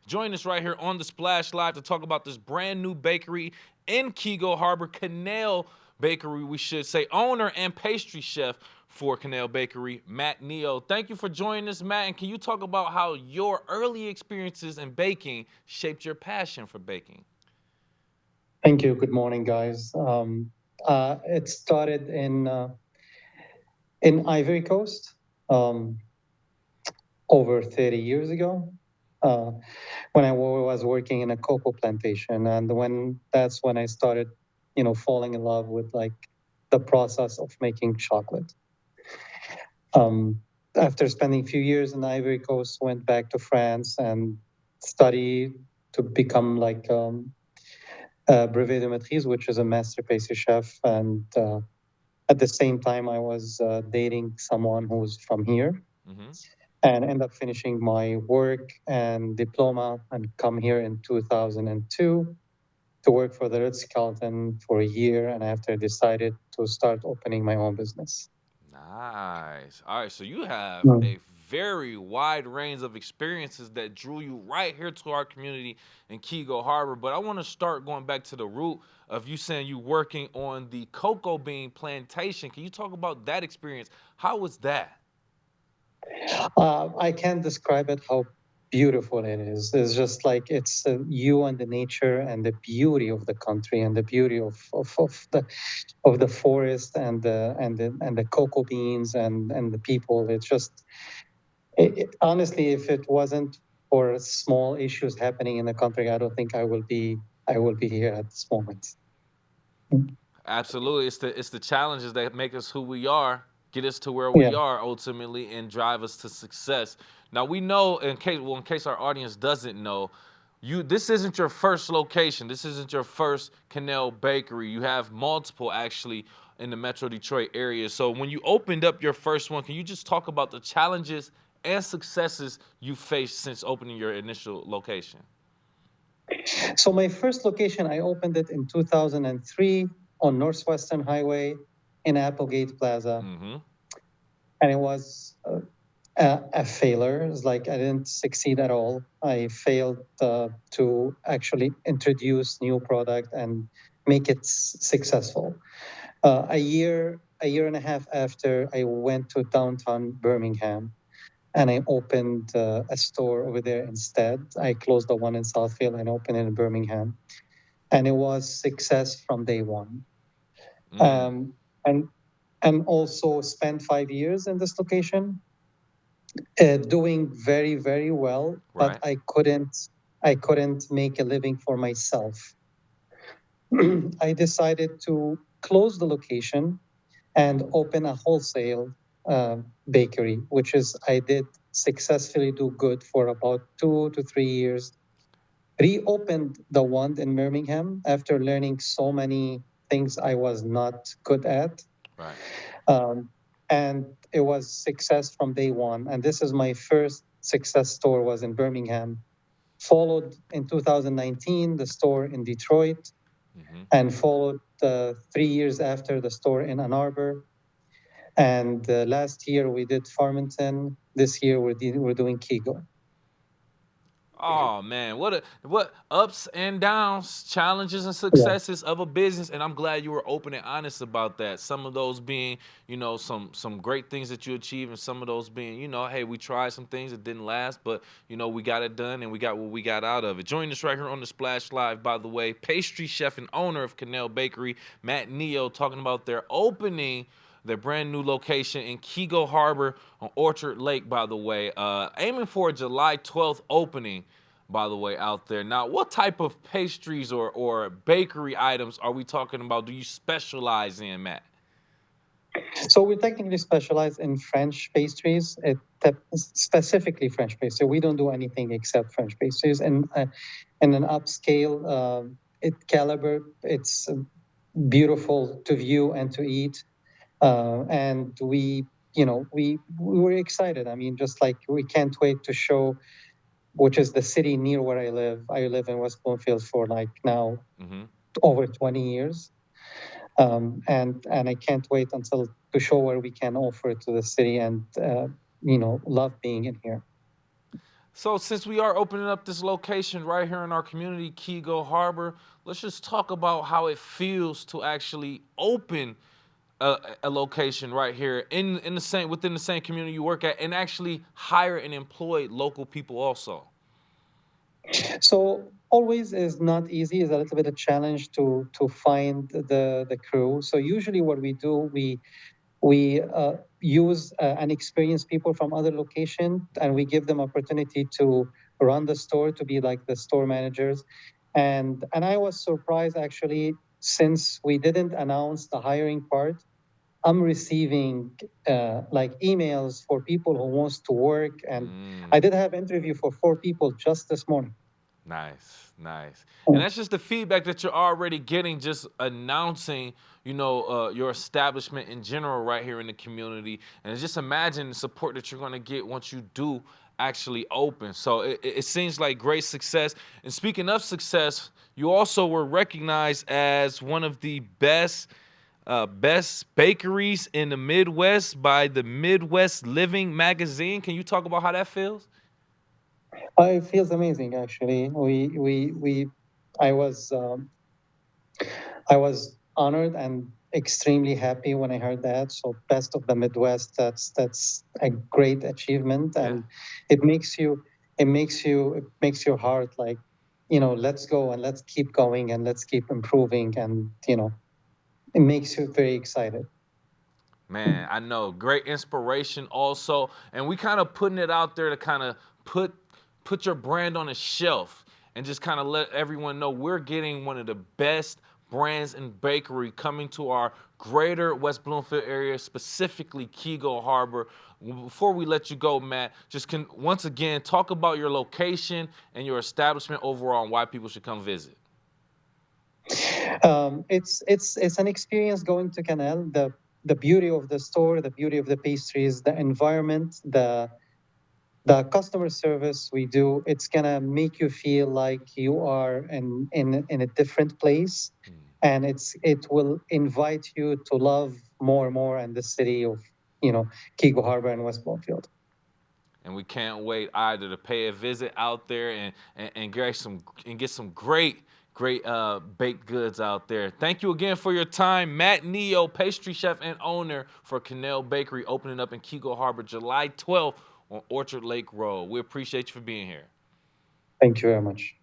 Join us right here on the Splash Live to talk about this brand new bakery in Keego Harbor, Cannelle Bakery, we should say, owner and pastry chef for Cannelle Bakery, Matt Knio. Thank you for joining us, Matt. And can you talk about how your early experiences in baking shaped your passion for baking? Thank you. Good morning, guys. It started in Ivory Coast over 30 years ago uh, when I was working in a cocoa plantation, and that's when I started, falling in love with like the process of making chocolate. Um, After spending a few years in Ivory Coast, went back to France and studied to become like brevet de maîtrise, which is a master pastry chef. And at the same time, I was dating someone who's from here Mm-hmm. and end up finishing my work and diploma and come here in 2002 to work for the Ritz-Carlton for a year. And after decided to start opening my own business. Nice. All right, so you have Mm. a very wide range of experiences that drew you right here to our community in Keego Harbor. But I want to start going back to the root of you saying you working on the cocoa bean plantation. Can you talk about that experience? How was that? I can't describe it how beautiful it is. It's just like it's you and the nature and the beauty of the country and the beauty of the forest and the cocoa beans and the people. It's just honestly, if it wasn't for small issues happening in the country, I don't think I will be here at this moment. Absolutely, it's the challenges that make us who we are, get us to where Yeah. we are ultimately, and drive us to success. Now we know, in case our audience doesn't know, this isn't your first location. This isn't your first Cannelle Bakery. You have multiple actually in the Metro Detroit area. So when you opened up your first one, can you just talk about the challenges and successes you faced since opening your initial location? So my first location, I opened it in 2003 on Northwestern Highway in Applegate Plaza, Mm-hmm. and it was a failure. It's like I didn't succeed at all. I failed to actually introduce new product and make it successful. A year and a half after, I went to downtown Birmingham and I opened a store over there instead. I closed the one in Southfield and opened it in Birmingham, and it was success from day one. Mm. Um, and and also spent 5 years in this location, doing very very well. But Right. I couldn't make a living for myself. I decided to close the location and open a wholesale bakery, which is I did successfully do good for about 2 to 3 years. Reopened the one in Birmingham after learning so many things I was not good at. Right. Um, and it was success from day one. And this is my first success store was in Birmingham. Followed in 2019 the store in Detroit, Mm-hmm. and followed 3 years after the store in Ann Arbor. And last year we did Farmington. This year we're doing Keego. Oh man, what ups and downs, challenges and Yeah. successes of a business, and I'm glad you were open and honest about that. Some of those being, some great things that you achieved, and some of those being, hey, we tried some things that didn't last, but we got it done and we got what we got out of it. Join us right here on the Splash Live, by the way, pastry chef and owner of Cannelle Bakery, Matt Knio, talking about their brand new location in Keego Harbor on Orchard Lake, by the way. Aiming for a July 12th opening, by the way, out there. Now, what type of pastries or bakery items are we talking about? Do you specialize in, Matt? So we technically specialize in French pastries, specifically French pastry. We don't do anything except French pastries, and an upscale caliber. It's beautiful to view and to eat, and we were excited. I mean, just like we can't wait to show, which is the city near where I live. I live in West Bloomfield for like now Mm-hmm. over 20 years. And I can't wait until to show where we can offer it to the city and love being in here. So since we are opening up this location right here in our community, Keego Harbor, let's just talk about how it feels to actually open a location right here in the same within the same community you work at, and actually hire and employ local people also. So always is not easy. Is a little bit of challenge to find the crew. So usually what we do, we use and experienced people from other location, and we give them opportunity to run the store, to be like the store managers. And I was surprised actually, since we didn't announce the hiring part. I'm receiving like emails for people who wants to work, and I Mm. did have interview for 4 people just this morning. Nice, nice. And that's just the feedback that you're already getting, just announcing, your establishment in general right here in the community. And just imagine the support that you're going to get once you do actually open. So it seems like great success. And speaking of success, you also were recognized as one of the best bakeries in the Midwest by the Midwest Living magazine. Can you talk about how that feels? It feels amazing actually. I was um, I was honored and extremely happy when I heard that. So best of the Midwest, that's a great achievement, Yeah. and it makes you it makes your heart like, let's go and let's keep going and let's keep improving, and it makes you very excited. Man, I know. Great inspiration also. And we kind of putting it out there to kind of put put your brand on a shelf and just kind of let everyone know we're getting one of the best brands in bakery coming to our greater West Bloomfield area, specifically Keego Harbor. Before we let you go, Matt, just can once again talk about your location and your establishment overall and why people should come visit. It's an experience going to Canal. The beauty of the store, the beauty of the pastries, the environment, the customer service we do. It's gonna make you feel like you are in a different place, and it will invite you to love more and more and the city of Keego Harbor and West Bloomfield. And we can't wait either to pay a visit out there and get some great baked goods out there. Thank you again for your time, Matt Knio, pastry chef and owner for Cannelle Bakery, opening up in Keego Harbor July 12th on Orchard Lake Road. We appreciate you for being here. Thank you very much.